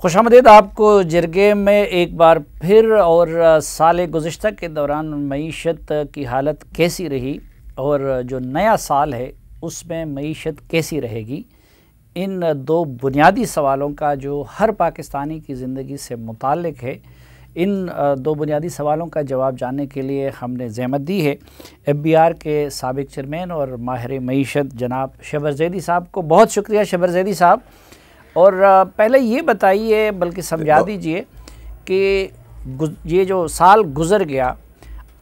खुशामदीद आपको जरगे में एक बार फिर। और साल गुज़िश्ता के दौरान मईशत की हालत कैसी रही और जो नया साल है उसमें मईशत कैसी रहेगी, इन दो बुनियादी सवालों का जो हर पाकिस्तानी की ज़िंदगी से मुताल्लिक़ है, इन दो बुनियादी सवालों का जवाब जानने के लिए हमने ज़हमत दी है FBR के साबिक़ चेयरमैन और माहिर मईशत जनाब शबर ज़ैदी साहब को। बहुत शुक्रिया शबर ज़ैदी साहब। और पहले ये बताइए, बल्कि समझा दीजिए कि ये जो साल गुज़र गया,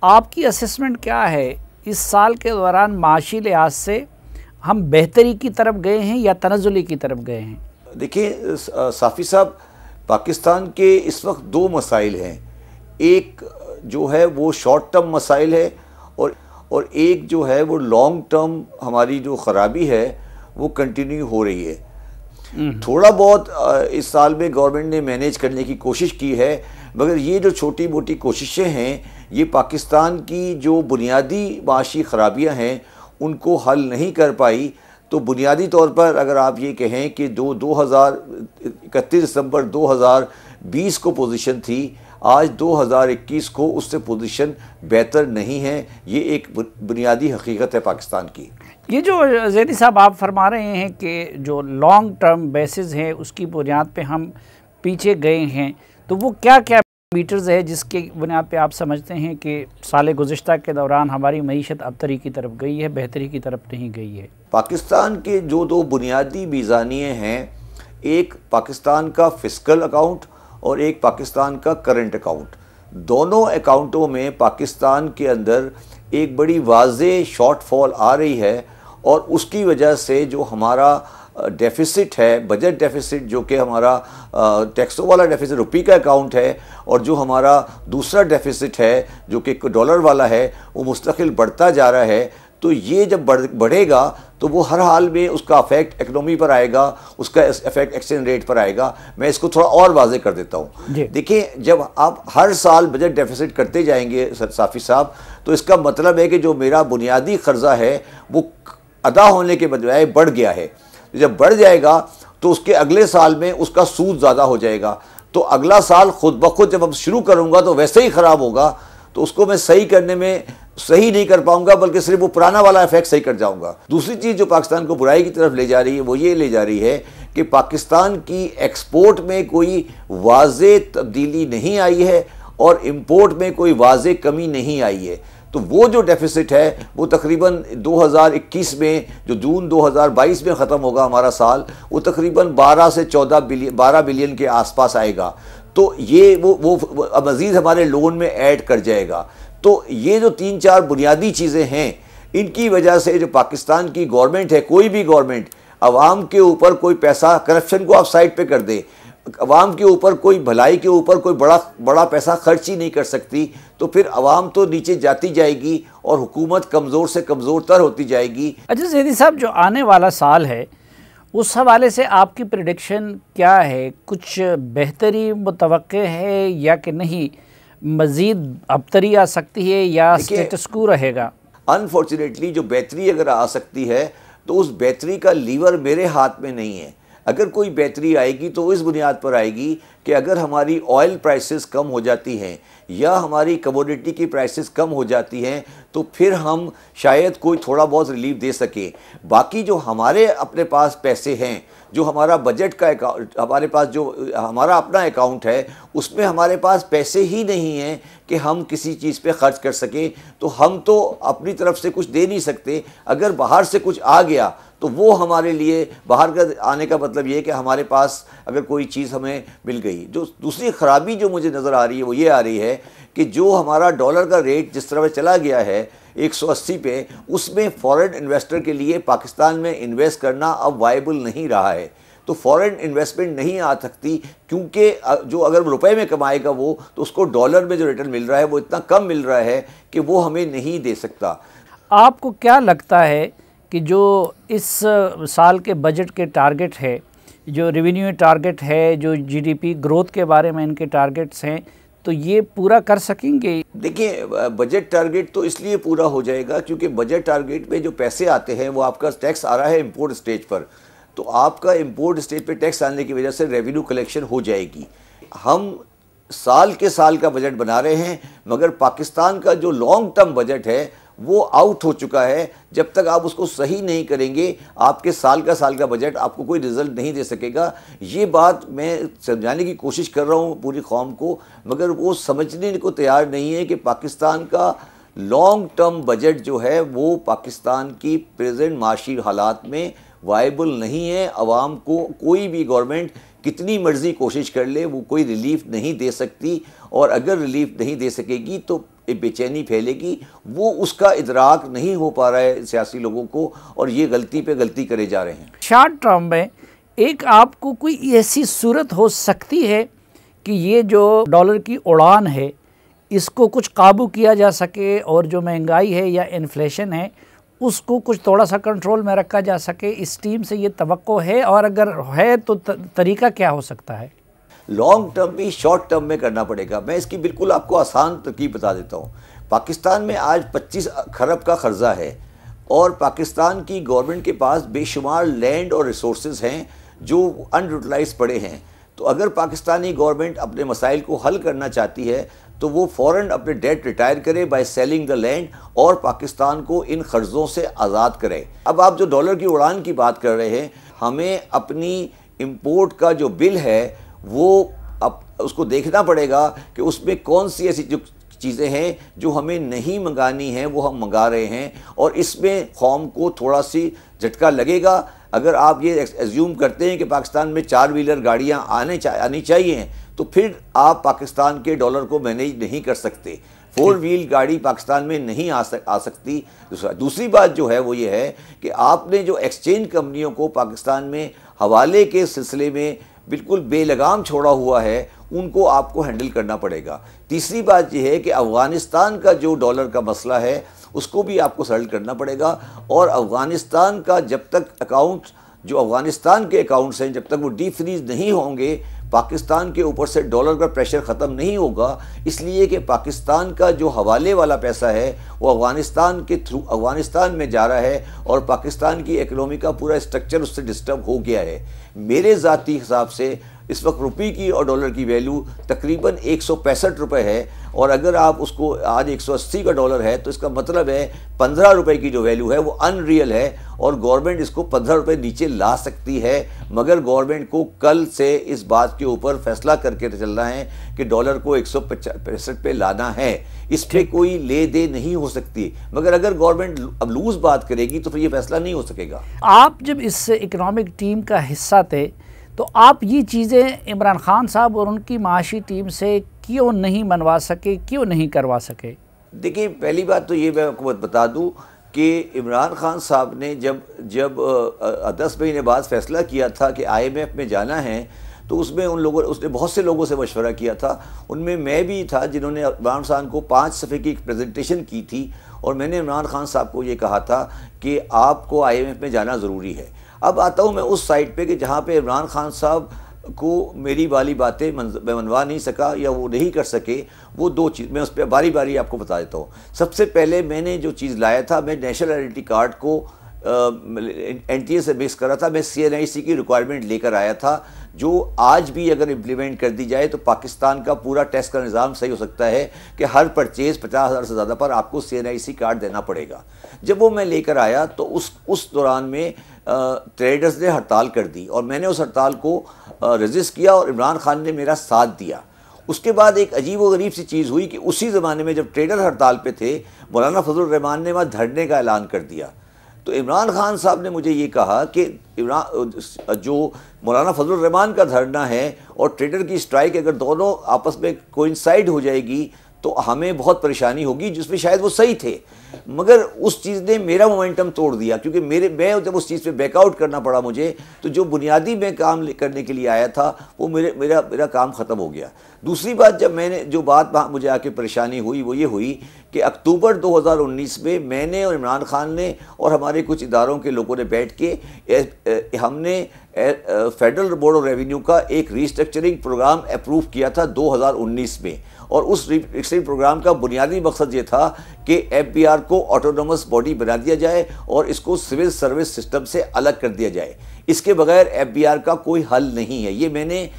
आपकी असेसमेंट क्या है? इस साल के दौरान माशी लिहाज से हम बेहतरी की तरफ गए हैं या तनज़्ज़ुली की तरफ गए हैं? देखिए साफ़ी साहब, पाकिस्तान के इस वक्त दो मसाइल हैं। एक जो है वो शॉर्ट टर्म मसाइल है और एक जो है वो लॉन्ग टर्म हमारी जो ख़राबी है वो कंटिन्यू हो रही है। थोड़ा बहुत इस साल में गवर्नमेंट ने मैनेज करने की कोशिश की है, मगर ये जो छोटी मोटी कोशिशें हैं ये पाकिस्तान की जो बुनियादी माशी ख़राबियाँ हैं उनको हल नहीं कर पाई। तो बुनियादी तौर पर अगर आप ये कहें कि 31 दिसंबर 2020 को पोजीशन थी, आज 2021 को उससे पोजीशन बेहतर नहीं है। ये एक बुनियादी हकीकत है पाकिस्तान की। ये जो ज़ैदी साहब आप फरमा रहे हैं कि जो लॉन्ग टर्म बेसिस है उसकी बुनियाद पे हम पीछे गए हैं, तो वो क्या क्या मीटर्स है जिसके बुनियाद पे आप समझते हैं कि साल गुज़िश्ता के दौरान हमारी मईशत अबतरी की तरफ गई है, बेहतरी की तरफ नहीं गई है? पाकिस्तान के जो दो बुनियादी मीज़ानिये हैं, एक पाकिस्तान का फ़िस्कल अकाउंट और एक पाकिस्तान का करंट अकाउंट। दोनों अकाउंटों में पाकिस्तान के अंदर एक बड़ी वाज़े शॉर्टफॉल आ रही है और उसकी वजह से जो हमारा डेफिसिट है, बजट डेफिसिट, जो कि हमारा टैक्सों वाला डेफिसिट रुपये का अकाउंट है, और जो हमारा दूसरा डेफिसिट है जो कि डॉलर वाला है, वो मुस्तकिल बढ़ता जा रहा है। तो ये जब बढ़ेगा तो वो हर हाल में उसका अफेक्ट इकनॉमी पर आएगा, उसका इफेक्ट एक्सचेंज रेट पर आएगा। मैं इसको थोड़ा और वाज़े कर देता हूँ। देखिए, जब आप हर साल बजट डेफिसिट करते जाएंगे साफ़ी साहब, तो इसका मतलब है कि जो मेरा बुनियादी क़र्ज़ा है वो अदा होने के बजाय बढ़ गया है। जब बढ़ जाएगा तो उसके अगले साल में उसका सूद ज़्यादा हो जाएगा। तो अगला साल खुद ब खुद जब हम शुरू करूँगा तो वैसे ही ख़राब होगा, तो उसको मैं सही करने में सही नहीं कर पाऊंगा, बल्कि सिर्फ वो पुराना वाला इफेक्ट सही कर जाऊंगा। दूसरी चीज़ जो पाकिस्तान को बुराई की तरफ ले जा रही है वो ये ले जा रही है कि पाकिस्तान की एक्सपोर्ट में कोई वाज़े तब्दीली नहीं आई है और इंपोर्ट में कोई वाज़े कमी नहीं आई है। तो वो जो डेफिसिट है वो तकरीबन 2021 में, जो जून 2022 में ख़त्म होगा हमारा साल, वो तकरीबन 12 बिलियन के आसपास आएगा। तो ये वो मज़ीद हमारे लोन में ऐड कर जाएगा। तो ये जो 3-4 बुनियादी चीज़ें हैं, इनकी वजह से जो पाकिस्तान की गवर्नमेंट है, कोई भी गवर्नमेंट, अवाम के ऊपर कोई पैसा, करप्शन को आप साइड पे कर दे, अवाम के ऊपर कोई भलाई के ऊपर कोई बड़ा पैसा खर्च ही नहीं कर सकती, तो फिर अवाम तो नीचे जाती जाएगी और हुकूमत कमज़ोर से कमज़ोर तर होती जाएगी। अच्छा ज़ैदी साहब, जो आने वाला साल है उस हवाले से आपकी प्रेडिक्शन क्या है? कुछ बेहतरी मुतवक्के है या कि नहीं, मज़ीद अबतरी आ सकती है या स्टेटस क्वो रहेगा? अनफॉर्चुनेटली जो बेहतरी अगर आ सकती है तो उस बेहतरी का लीवर मेरे हाथ में नहीं है। अगर कोई बेहतरी आएगी तो इस बुनियाद पर आएगी कि अगर हमारी ऑयल प्राइसेस कम हो जाती हैं या हमारी कमोडिटी की प्राइसेस कम हो जाती हैं तो फिर हम शायद कोई थोड़ा बहुत रिलीफ दे सके। बाकी जो हमारे अपने पास पैसे हैं, जो हमारा बजट का अकाउंट, हमारे पास जो हमारा अपना अकाउंट है, उसमें हमारे पास पैसे ही नहीं हैं कि हम किसी चीज़ पे ख़र्च कर सकें। तो हम तो अपनी तरफ से कुछ दे नहीं सकते। अगर बाहर से कुछ आ गया तो वो हमारे लिए, बाहर का आने का मतलब ये है कि हमारे पास अगर कोई चीज़ हमें मिल गई। जो दूसरी ख़राबी जो मुझे नज़र आ रही है वो ये आ रही है कि जो हमारा डॉलर का रेट जिस तरह चला गया है 180 पे, उसमें फ़ॉरेन इन्वेस्टर के लिए पाकिस्तान में इन्वेस्ट करना अब वायबल नहीं रहा है। तो फ़ॉरेन इन्वेस्टमेंट नहीं आ सकती, क्योंकि जो अगर रुपए में कमाएगा वो, तो उसको डॉलर में जो रिटर्न मिल रहा है वो इतना कम मिल रहा है कि वो हमें नहीं दे सकता। आपको क्या लगता है कि जो इस साल के बजट के टारगेट है, जो रेवेन्यू टारगेट है, जो GDP ग्रोथ के बारे में इनके टारगेट्स हैं, तो ये पूरा कर सकेंगे? देखिए, बजट टारगेट तो इसलिए पूरा हो जाएगा क्योंकि बजट टारगेट में जो पैसे आते हैं वो आपका टैक्स आ रहा है इंपोर्ट स्टेज पर। तो आपका इंपोर्ट स्टेट पे टैक्स आने की वजह से रेवेन्यू कलेक्शन हो जाएगी। हम साल के साल का बजट बना रहे हैं, मगर पाकिस्तान का जो लॉन्ग टर्म बजट है वो आउट हो चुका है। जब तक आप उसको सही नहीं करेंगे, आपके साल का बजट आपको कोई रिजल्ट नहीं दे सकेगा। ये बात मैं समझाने की कोशिश कर रहा हूँ पूरी कौम को, मगर वो समझने को तैयार नहीं है कि पाकिस्तान का लॉन्ग टर्म बजट जो है वो पाकिस्तान की प्रेजेंट माशी हालात में वायबल नहीं है। आवाम को कोई भी गवर्नमेंट कितनी मर्जी कोशिश कर ले, वो कोई रिलीफ नहीं दे सकती, और अगर रिलीफ नहीं दे सकेगी तो बेचैनी फैलेगी। वो उसका इदराक नहीं हो पा रहा है सियासी लोगों को, और ये गलती पे गलती करे जा रहे हैं। शॉर्ट टर्म में एक आपको कोई ऐसी सूरत हो सकती है कि ये जो डॉलर की उड़ान है इसको कुछ काबू किया जा सके, और जो महंगाई है या इन्फ्लेशन है उसको कुछ थोड़ा सा कंट्रोल में रखा जा सके? इस टीम से ये तवक्को है, और अगर है तो तरीका क्या हो सकता है? लॉन्ग टर्म भी शॉर्ट टर्म में करना पड़ेगा। मैं इसकी बिल्कुल आपको आसान तरकीब बता देता हूँ। पाकिस्तान में आज 25 खरब का कर्जा है, और पाकिस्तान की गवर्नमेंट के पास बेशुमार लैंड और रिसोर्सेज हैं जो अनयूटिलाइज पड़े हैं। तो अगर पाकिस्तानी गवर्नमेंट अपने मसाइल को हल करना चाहती है तो वो फ़ौरन अपने डेट रिटायर करे बाय सेलिंग द लैंड, और पाकिस्तान को इन कर्ज़ों से आज़ाद करे। अब आप जो डॉलर की उड़ान की बात कर रहे हैं, हमें अपनी इंपोर्ट का जो बिल है वो अब उसको देखना पड़ेगा कि उसमें कौन सी ऐसी जो चीज़ें हैं जो हमें नहीं मंगानी हैं वो हम मंगा रहे हैं, और इसमें कौम को थोड़ा सी झटका लगेगा। अगर आप ये एज्यूम करते हैं कि पाकिस्तान में 4 व्हीलर गाड़ियाँ आनी चाहिए, तो फिर आप पाकिस्तान के डॉलर को मैनेज नहीं कर सकते। 4 व्हील गाड़ी पाकिस्तान में नहीं आ सकती। दूसरी बात जो है वो ये है कि आपने जो एक्सचेंज कंपनियों को पाकिस्तान में हवाले के सिलसिले में बिल्कुल बेलगाम छोड़ा हुआ है, उनको आपको हैंडल करना पड़ेगा। तीसरी बात यह है कि अफ़गानिस्तान का जो डॉलर का मसला है उसको भी आपको सॉल्व करना पड़ेगा, और अफ़गानिस्तान का जब तक अकाउंट जो अफ़गानिस्तान के अकाउंट्स हैं जब तक वो डीफ्रीज नहीं होंगे, पाकिस्तान के ऊपर से डॉलर का प्रेशर ख़त्म नहीं होगा। इसलिए कि पाकिस्तान का जो हवाले वाला पैसा है वो अफ़गानिस्तान के थ्रू अफ़गानिस्तान में जा रहा है, और पाकिस्तान की इकनॉमी का पूरा स्ट्रक्चर उससे डिस्टर्ब हो गया है। मेरे ज़ाती हिसाब से इस वक्त रुपये की और डॉलर की वैल्यू तकरीबन 165 रुपये है, और अगर आप उसको आज 180 का डॉलर है तो इसका मतलब है 15 रुपये की जो वैल्यू है वो अनरियल है, और गवर्नमेंट इसको 15 रुपये नीचे ला सकती है। मगर गवर्नमेंट को कल से इस बात के ऊपर फैसला करके चलना है कि डॉलर को 165 पे लाना है। इस पर कोई ले दे नहीं हो सकती, मगर अगर गवर्नमेंट अब लूज बात करेगी तो फिर ये फैसला नहीं हो सकेगा। आप जब इस इकनॉमिक टीम का हिस्सा थे तो आप ये चीज़ें इमरान खान साहब और उनकी माशी टीम से क्यों नहीं मनवा सके, क्यों नहीं करवा सके? देखिए, पहली बात तो ये मैं आपको बता दूं कि इमरान खान साहब ने जब 10 महीने बाद फैसला किया था कि IMF में जाना है, तो उसमें उसने बहुत से लोगों से मशवरा किया था। उनमें मैं भी था जिन्होंने इमरान खान को 5 सफ़े की एक प्रेजेंटेशन की थी, और मैंने इमरान खान साहब को ये कहा था कि आपको IMF में जाना ज़रूरी है। अब आता हूँ मैं उस साइड पे कि जहाँ पे इमरान खान साहब को मेरी वाली बातें मैं मनवा नहीं सका या वो नहीं कर सके। वो 2 चीज़ मैं उस पर बारी बारी आपको बता देता हूँ। सबसे पहले मैंने जो चीज़ लाया था, मैं नेशनल आइडेंटिटी कार्ड को NTA से मिक्स करा था। मैं CNIC की रिक्वायरमेंट लेकर आया था, जो आज भी अगर इम्प्लीमेंट कर दी जाए तो पाकिस्तान का पूरा टैक्स का निज़ाम सही हो सकता है कि हर परचेज़ 50,000 से ज़्यादा पर आपको CNIC कार्ड देना पड़ेगा। जब वो मैं लेकर आया तो उस दौरान में ट्रेडर्स ने हड़ताल कर दी, और मैंने उस हड़ताल को रजिस्ट किया, और इमरान खान ने मेरा साथ दिया। उसके बाद एक अजीब व गरीब सी चीज़ हुई कि उसी ज़माने में जब ट्रेडर हड़ताल पे थे, मौलाना फजलुर रहमान ने वहाँ धरने का ऐलान कर दिया। तो इमरान खान साहब ने मुझे ये कहा कि जो मौलाना फजलुर रहमान का धरना है और ट्रेडर की स्ट्राइक अगर दोनों आपस में कोइंसाइड हो जाएगी तो हमें बहुत परेशानी होगी, जिसमें शायद वो सही थे। मगर उस चीज़ ने मेरा मोमेंटम तोड़ दिया, क्योंकि मैं जब उस चीज़ पे बैकआउट करना पड़ा मुझे, तो जो बुनियादी मैं काम करने के लिए आया था वो मेरा काम ख़त्म हो गया। दूसरी बात, जब मैंने जो बात मुझे आके परेशानी हुई वो ये हुई कि अक्टूबर 2019 में मैंने और इमरान खान ने और हमारे कुछ इदारों के लोगों ने बैठ के हमने फेडरल बोर्ड ऑफ रेवेन्यू का एक रिस्ट्रक्चरिंग प्रोग्राम अप्रूव किया था 2019 में, और उस रिस्ट्रक्चरिंग प्रोग्राम का बुनियादी मकसद ये था कि एफबीआर को ऑटोनोमस बॉडी बना दिया जाए और इसको सिविल सर्विस सिस्टम से अलग कर दिया जाए। इसके बगैर एफबीआर का कोई हल नहीं है। ये मैंने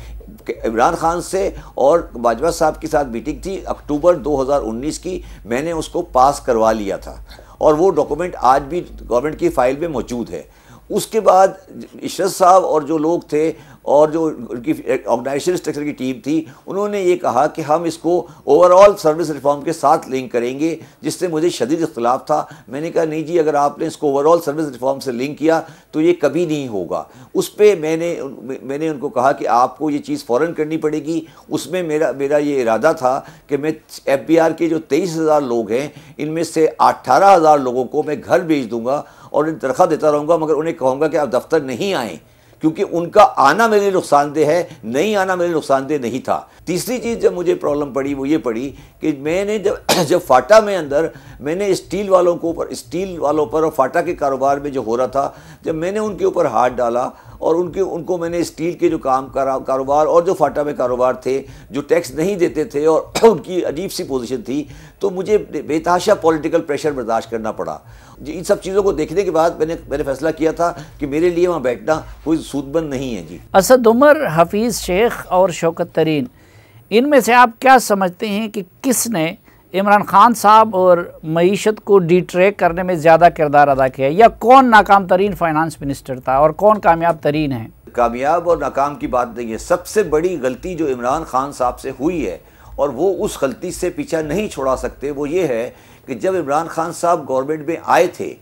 इमरान खान से और बाजवा साहब के साथ मीटिंग थी अक्टूबर 2019 की, मैंने उसको पास करवा लिया था और वो डॉक्यूमेंट आज भी गवर्नमेंट की फाइल में मौजूद है। उसके बाद इशरत साहब और जो लोग थे और जो उनकी ऑर्गेनाइजेशन स्ट्रक्चर की टीम थी, उन्होंने ये कहा कि हम इसको ओवरऑल सर्विस रिफॉर्म के साथ लिंक करेंगे, जिससे मुझे शदीद इख्तिलाफ था। मैंने कहा नहीं जी, अगर आपने इसको ओवरऑल सर्विस रिफॉर्म से लिंक किया तो ये कभी नहीं होगा। उस पर मैंने उनको कहा कि आपको ये चीज़ फ़ौरन करनी पड़ेगी। उसमें मेरा ये इरादा था कि मैं एफबीआर के जो 23,000 लोग हैं, इनमें से 18,000 लोगों को मैं घर भेज दूँगा और उन्हें तनख्वाह देता रहूँगा, मगर उन्हें कहूँगा कि आप दफ्तर नहीं आएँ, क्योंकि उनका आना मेरे लिए नुकसानदेह है, नहीं आना मेरे लिए नुकसानदेह नहीं था। तीसरी चीज़ जब मुझे प्रॉब्लम पड़ी वो ये पड़ी कि मैंने जब फाटा में अंदर मैंने स्टील वालों पर और फाटा के कारोबार में जो हो रहा था, जब मैंने उनके ऊपर हाथ डाला और उनको मैंने स्टील के जो कारोबार और जो फाटा में कारोबार थे जो टैक्स नहीं देते थे और उनकी अजीब सी पोजीशन थी, तो मुझे बेतहाशा पॉलिटिकल प्रेशर बर्दाश्त करना पड़ा। इन सब चीज़ों को देखने के बाद मैंने फैसला किया था कि मेरे लिए वहाँ बैठना कोई सूदबंद नहीं है जी। असद उमर, हफीज़ शेख और शौकत तरीन, इनमें से आप क्या समझते हैं कि किसने इमरान खान साहब और मईशत को डिट्रैक करने में ज़्यादा किरदार अदा किया, या कौन नाकाम तरीन फाइनेंस मिनिस्टर था और कौन कामयाब तरीन है? कामयाब और नाकाम की बात नहीं है। सबसे बड़ी गलती जो इमरान खान साहब से हुई है और वो उस गलती से पीछा नहीं छोड़ा सकते, वो ये है कि जब इमरान खान साहब गवर्नमेंट में आए थे,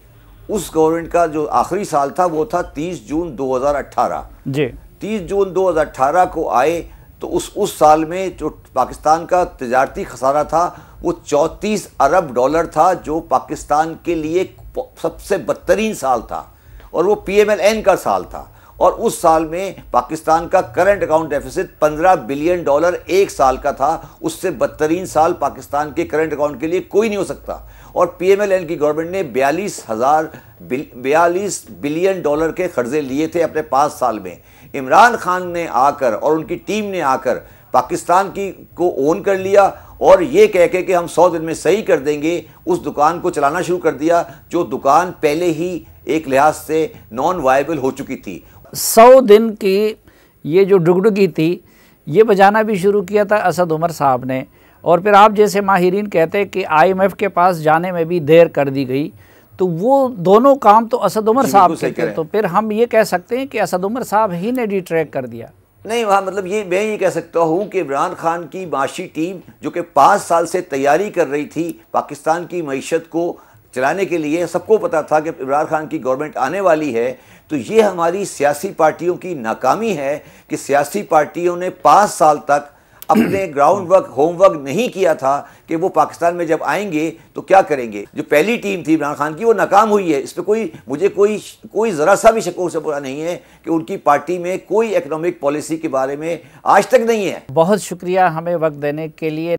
उस गवर्नमेंट का जो आखिरी साल था वो था 30 जून 2018 जी। 30 जून 2018 को आए तो उस साल में जो पाकिस्तान का तिजारती खसारा था वो 34 अरब डॉलर था, जो पाकिस्तान के लिए सबसे बदतरीन साल था और वो PMLN का साल था। और उस साल में पाकिस्तान का current account deficit 15 billion dollar एक साल का था। उससे बदतरीन साल पाकिस्तान के करंट अकाउंट के लिए कोई नहीं हो सकता। और PMLN की गवर्नमेंट ने 42 बिलियन डॉलर के कर्जे लिए थे अपने 5 साल में। इमरान खान ने आकर और उनकी टीम ने आकर पाकिस्तान को ओन कर लिया और ये कह के कि हम 100 दिन में सही कर देंगे, उस दुकान को चलाना शुरू कर दिया, जो दुकान पहले ही एक लिहाज से नॉन वायबल हो चुकी थी। 100 दिन की ये जो डुगडुगी थी, ये बजाना भी शुरू किया था असद उमर साहब ने, और फिर आप जैसे माहिरीन कहते हैं कि IMF के पास जाने में भी देर कर दी गई, तो वो दोनों काम तो असद उमर साहब के थे। तो फिर हम ये कह सकते हैं कि असद उमर साहब ही ने डिट्रैक कर दिया? नहीं, वहाँ मतलब मैं ये कह सकता हूँ कि इमरान खान की माशी टीम जो कि 5 साल से तैयारी कर रही थी पाकिस्तान की मईशत को चलाने के लिए, सबको पता था कि इमरान खान की गवर्नमेंट आने वाली है, तो ये हमारी सियासी पार्टियों की नाकामी है कि सियासी पार्टियों ने 5 साल तक अपने ग्राउंड वर्क, होमवर्क नहीं किया था कि वो पाकिस्तान में जब आएंगे तो क्या करेंगे। जो पहली टीम थी इमरान खान की, वो नाकाम हुई है। इस पर मुझे कोई ज़रा सा भी शक से बुरा नहीं है कि उनकी पार्टी में कोई इकोनॉमिक पॉलिसी के बारे में आज तक नहीं है। बहुत शुक्रिया हमें वक्त देने के लिए।